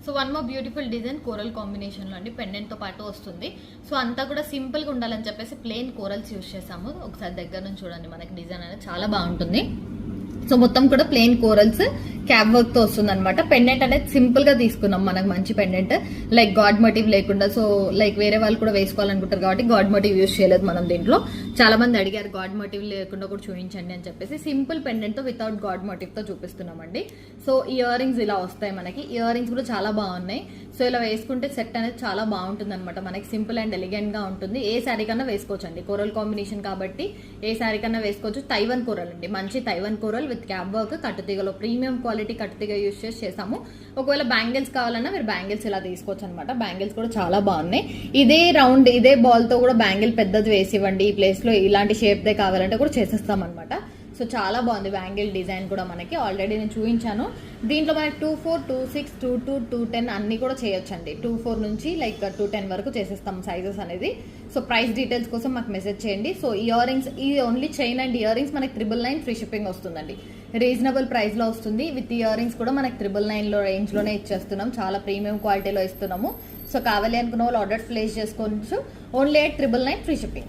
So one more beautiful design coral కాంబినేషన్లో అండి, పెండెంట్తో పాటు వస్తుంది. సో అంతా కూడా సింపుల్గా ఉండాలని చెప్పేసి ప్లెయిన్ కోరల్స్ యూజ్ చేసాము. ఒకసారి దగ్గర నుంచి చూడండి, మనకి డిజైన్ అనేది చాలా బాగుంటుంది. సో మొత్తం కూడా ప్లెయిన్ కోరల్స్ క్యాప్ వర్క్ తో వస్తుంది అనమాట. పెండెంట్ అనేది సింపుల్ గా తీసుకున్నాం, మనకు మంచి పెండెంట్, లైక్ గాడ్ మోటివ్ లేకుండా. సో లైక్ వేరే వాళ్ళు కూడా వేసుకోవాలనుకుంటారు కాబట్టి గాడ్ మోటివ్ యూజ్ చేయలేదు మనం దీంట్లో. చాలా మంది అడిగారు గాడ్ మోటివ్ లేకుండా కూడా చూపించండి అని చెప్పేసి సింపుల్ పెండెంట్ తో వితౌట్ గాడ్ మోటివ్ తో చూపిస్తున్నామండి. సో ఇయర్ రింగ్స్ ఇలా వస్తాయి మనకి. ఇయర్ రింగ్స్ కూడా చాలా బాగున్నాయి. సో ఇలా వేసుకుంటే సెట్ అనేది చాలా బాగుంటుంది అనమాట. మనకి సింపుల్ అండ్ ఎలిగెంట్ గా ఉంటుంది. ఏ శారీ కన్నా వేసుకోవచ్చు అండి, కోరల్ కాంబినేషన్ కాబట్టి ఏ శారీ కన్నా వేసుకోవచ్చు. తైవన్ కోరల్ అండి, మంచి Taiwan coral with cap work, కట్టుతీగలో ప్రీమియం క్వాలిటీ కట్టుతీగ యూజ్ చేసాము. ఒకవేళ బ్యాంగిల్స్ కావాలన్నా మీరు బ్యాంగిల్స్ ఇలా తీసుకోవచ్చు అనమాట. బ్యాంగిల్స్ కూడా చాలా బాగున్నాయి. ఇదే రౌండ్ ఇదే బాల్ తో కూడా బ్యాంగిల్ పెద్దది వేసి ఇవ్వండి, ఈ ప్లేస్ లో ఇలాంటి షేప్ దే కావాలంటే కూడా చేసేస్తాం అనమాట. సో చాలా బాగుంది బ్యాంగిల్ డిజైన్ కూడా మనకి. ఆల్రెడీ నేను చూపించాను. దీంట్లో మనకి 24, 26, 22, 210 అన్ని కూడా చేయొచ్చండి. 24 నుంచి లైక్ 210 వరకు చేసేస్తాం సైజెస్ అనేది. సో ప్రైస్ డీటెయిల్స్ కోసం మాకు మెసేజ్ చేయండి. సో ఇయర్ రింగ్స్, ఈ only chain and ear rings మనకి 999 ఫ్రీ షిప్పింగ్ వస్తుందండి. రీజనబుల్ ప్రైస్ లో వస్తుంది. విత్ ఇయర్ రింగ్స్ కూడా మనకి 999 లో రేంజ్ లోనే ఇచ్చేస్తున్నాం. చాలా ప్రీమియం క్వాలిటీలో ఇస్తున్నాము. సో కావాలి అనుకున్న వాళ్ళు ఆర్డర్ ప్లేస్ చేసుకోవచ్చు. Only 999 free shipping.